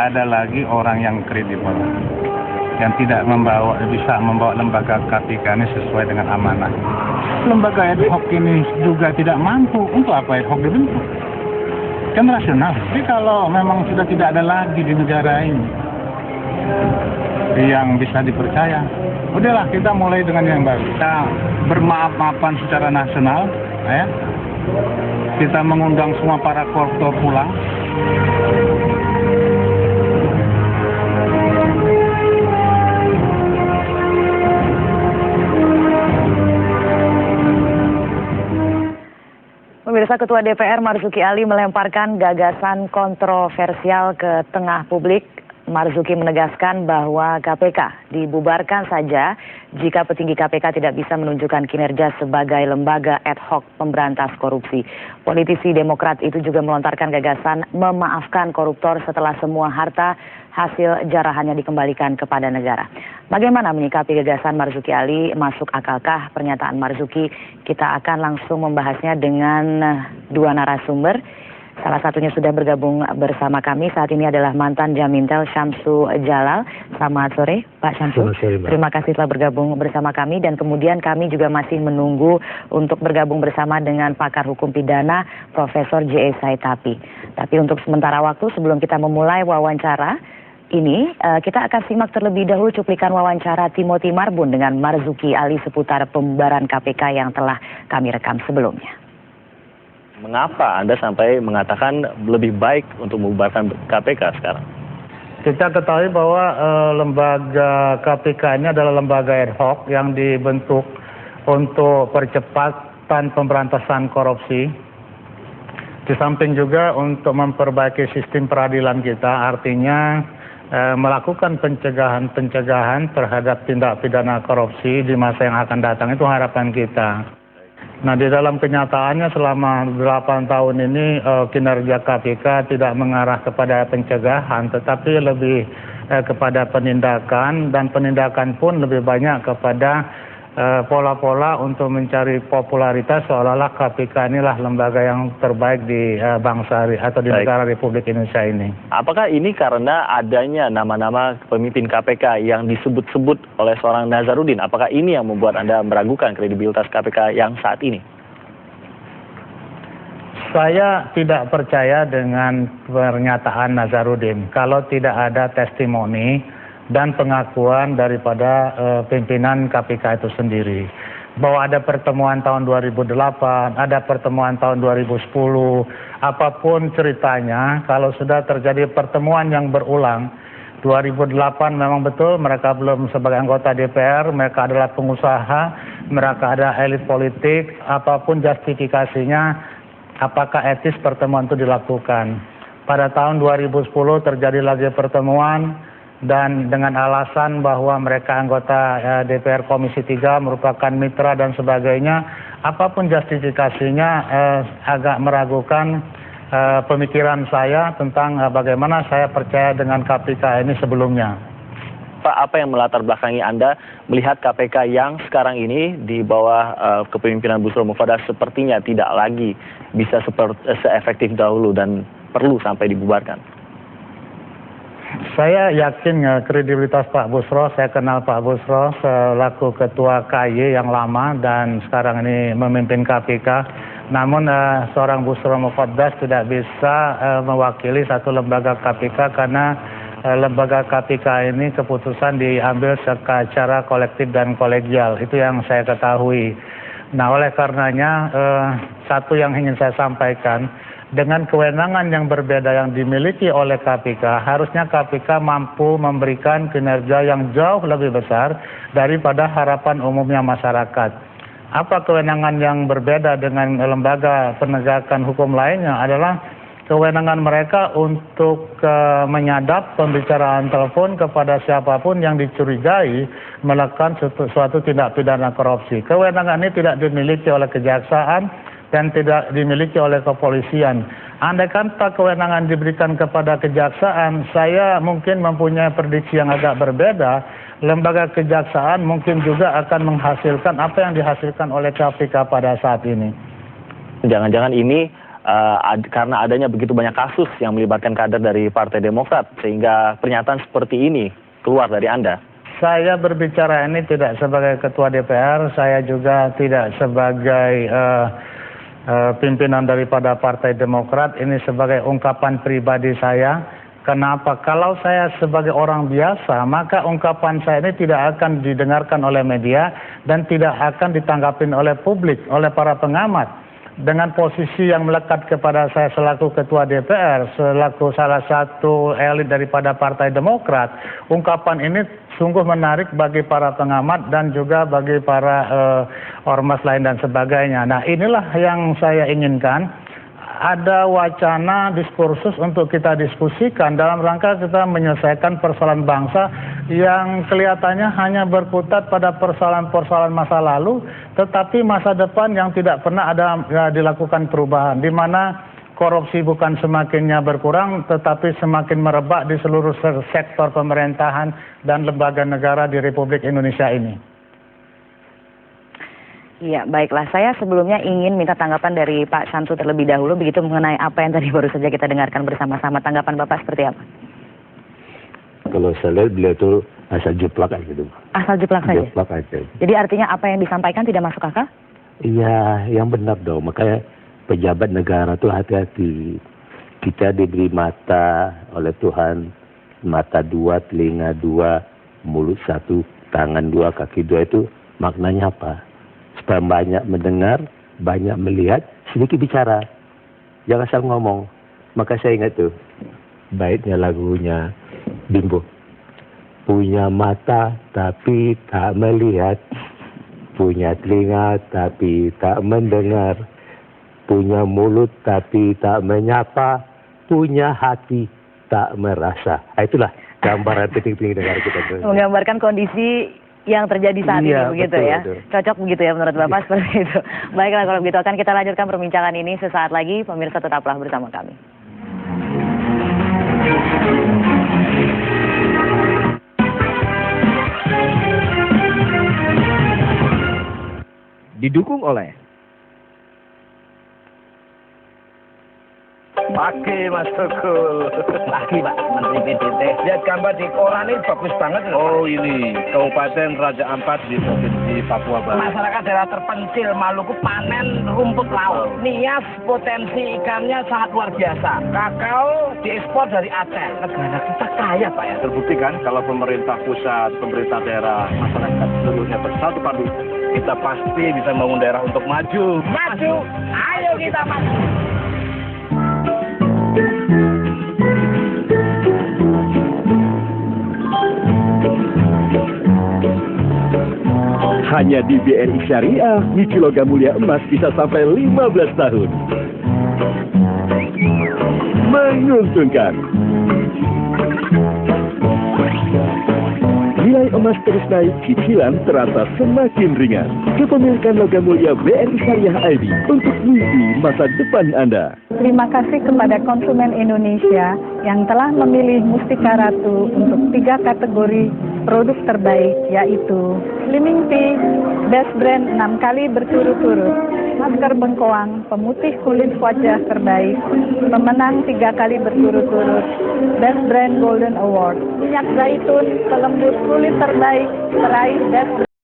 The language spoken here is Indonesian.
tidak ada lagi orang yang kredibel, yang tidak bisa membawa lembaga KPK ini sesuai dengan amanah. Lembaga ad hoc ini juga tidak mampu. Untuk apa ad hoc dibentuk? Kan rasional. Jadi kalau memang sudah tidak ada lagi di negara ini yang bisa dipercaya, udahlah kita mulai dengan yang baru. Kita bermaaf-maafan secara nasional, ya. Kita mengundang semua para koruptor pulang. Pemirsa, Ketua DPR Marzuki Ali melemparkan gagasan kontroversial ke tengah publik. Marzuki menegaskan bahwa KPK dibubarkan saja jika petinggi KPK tidak bisa menunjukkan kinerja sebagai lembaga ad hoc pemberantas korupsi. Politisi Demokrat itu juga melontarkan gagasan memaafkan koruptor setelah semua harta hasil jarahannya dikembalikan kepada negara. Bagaimana menyikapi gagasan Marzuki Ali? Masuk akalkah pernyataan Marzuki? Kita akan langsung membahasnya dengan dua narasumber. Salah satunya sudah bergabung bersama kami saat ini adalah mantan Jamintel Syamsu Jalal. Selamat sore Pak Syamsu. Terima kasih telah bergabung bersama kami, dan kemudian kami juga masih menunggu untuk bergabung bersama dengan pakar hukum pidana Profesor J.E. Saitapi. Tapi untuk sementara waktu sebelum kita memulai wawancara ini, kita akan simak terlebih dahulu cuplikan wawancara Timothy Marbun dengan Marzuki Ali seputar pembubaran KPK yang telah kami rekam sebelumnya. Mengapa Anda sampai mengatakan lebih baik untuk membubarkan KPK sekarang? Kita ketahui bahwa lembaga KPK ini adalah lembaga ad hoc yang dibentuk untuk percepatan pemberantasan korupsi. Di samping juga untuk memperbaiki sistem peradilan kita, artinya melakukan pencegahan terhadap tindak pidana korupsi di masa yang akan datang. Itu harapan kita. Nah, di dalam kenyataannya selama 8 tahun ini kinerja KPK tidak mengarah kepada pencegahan, tetapi lebih kepada penindakan, dan penindakan pun lebih banyak kepada pola-pola untuk mencari popularitas, seolah-olah KPK inilah lembaga yang terbaik di bangsa atau di negara Republik Indonesia ini. Apakah ini karena adanya nama-nama pemimpin KPK yang disebut-sebut oleh seorang Nazarudin? Apakah ini yang membuat Anda meragukan kredibilitas KPK yang saat ini? Saya tidak percaya dengan pernyataan Nazarudin kalau tidak ada testimoni dan pengakuan daripada pimpinan KPK itu sendiri. Bahwa ada pertemuan tahun 2008, ada pertemuan tahun 2010, apapun ceritanya, kalau sudah terjadi pertemuan yang berulang, 2008 memang betul mereka belum sebagai anggota DPR, mereka adalah pengusaha, mereka ada elit politik, apapun justifikasinya, apakah etis pertemuan itu dilakukan. Pada tahun 2010 terjadi lagi pertemuan, dan dengan alasan bahwa mereka anggota DPR Komisi 3 merupakan mitra dan sebagainya, apapun justifikasinya agak meragukan pemikiran saya tentang bagaimana saya percaya dengan KPK ini sebelumnya. Pak, apa yang melatar belakangi Anda melihat KPK yang sekarang ini di bawah kepemimpinan Busro Mufaddas sepertinya tidak lagi bisa seefektif dahulu dan perlu sampai dibubarkan? Saya yakin kredibilitas Pak Busro, saya kenal Pak Busro selaku Ketua KY yang lama dan sekarang ini memimpin KPK. Namun seorang Busro Mufaddas tidak bisa mewakili satu lembaga KPK karena lembaga KPK ini keputusan diambil secara kolektif dan kolegial. Itu yang saya ketahui. Nah, oleh karenanya satu yang ingin saya sampaikan, dengan kewenangan yang berbeda yang dimiliki oleh KPK, harusnya KPK mampu memberikan kinerja yang jauh lebih besar daripada harapan umumnya masyarakat. Apa kewenangan yang berbeda dengan lembaga penegakan hukum lainnya adalah kewenangan mereka untuk menyadap pembicaraan telepon kepada siapapun yang dicurigai melakukan suatu tindak pidana korupsi. Kewenangan ini tidak dimiliki oleh kejaksaan dan tidak dimiliki oleh kepolisian. Andai kata kewenangan diberikan kepada kejaksaan, saya mungkin mempunyai prediksi yang agak berbeda. Lembaga kejaksaan mungkin juga akan menghasilkan apa yang dihasilkan oleh KPK pada saat ini. Jangan-jangan ini karena adanya begitu banyak kasus yang melibatkan kader dari Partai Demokrat, sehingga pernyataan seperti ini keluar dari Anda? Saya berbicara ini tidak sebagai Ketua DPR, saya juga tidak sebagai pimpinan daripada Partai Demokrat. Ini sebagai ungkapan pribadi saya. Kenapa? Kalau saya sebagai orang biasa, maka ungkapan saya ini tidak akan didengarkan oleh media dan tidak akan ditanggapin oleh publik, oleh para pengamat. Dengan posisi yang melekat kepada saya selaku Ketua DPR, selaku salah satu elit daripada Partai Demokrat, ungkapan ini sungguh menarik bagi para pengamat dan juga bagi para ormas lain dan sebagainya. Nah, inilah yang saya inginkan. Ada wacana diskursus untuk kita diskusikan dalam rangka kita menyelesaikan persoalan bangsa yang kelihatannya hanya berkutat pada persoalan-persoalan masa lalu, tetapi masa depan yang tidak pernah ada dilakukan perubahan, di mana korupsi bukan semakinnya berkurang, tetapi semakin merebak di seluruh sektor pemerintahan dan lembaga negara di Republik Indonesia ini. Iya, baiklah. Saya sebelumnya ingin minta tanggapan dari Pak Syamsu terlebih dahulu, begitu mengenai apa yang tadi baru saja kita dengarkan bersama-sama. Tanggapan Bapak seperti apa? Kalau saya lihat beliau itu asal jeplak aja gitu. Asal jeplak saja? Jeplak aja. Jadi artinya apa yang disampaikan tidak masuk akal? Iya, yang benar dong. Makanya pejabat negara tuh hati-hati. Kita diberi mata oleh Tuhan. Mata dua, telinga dua, mulut satu, tangan dua, kaki dua, itu maknanya apa? Supaya banyak mendengar, banyak melihat, sedikit bicara. Jangan asal ngomong. Maka saya ingat tuh, baiknya lagunya Bimbo. Punya mata tapi tak melihat. Punya telinga tapi tak mendengar. Punya mulut tapi tak menyapa. Punya hati tak merasa. Itulah gambaran penting-penting negara kita. Menggambarkan kondisi yang terjadi saat ini, begitu betul, ya. Betul. Cocok begitu ya menurut Bapak seperti itu. Baiklah, kalau begitu akan kita lanjutkan perbincangan ini sesaat lagi. Pemirsa tetaplah bersama kami. Didukung oleh Pagi Mas Tukul. Pagi Pak Menteri PDT. Lihat gambar di koran ini bagus banget. Oh ini Kabupaten Raja Ampat di Provinsi Papua Barat. Masyarakat daerah terpencil Maluku panen rumput laut. Nias potensi ikannya sangat luar biasa. Kakao diekspor dari Aceh. Negara kita kaya Pak ya. Terbukti kan kalau pemerintah pusat, pemerintah daerah, masyarakat seluruhnya bersatu padu, kita pasti bisa membangun daerah untuk maju. Maju, ayo kita maju. hanya di BRI Syariah, nyicil logam mulia emas bisa sampai 15 tahun. Menguntungkan. Nilai emas terus naik, cicilan terasa semakin ringan. Kepemilikan logam mulia BRI Syariah ID untuk mimpi masa depan Anda. Terima kasih kepada konsumen Indonesia yang telah memilih Mustika Ratu untuk 3 kategori produk terbaik, yaitu Slimming Tea, Best Brand 6 kali berturut-turut, masker bengkoang, pemutih kulit wajah terbaik, pemenang 3 kali berturut-turut, Best Brand Golden Award, minyak zaitun, pelembut kulit terbaik, peraih Best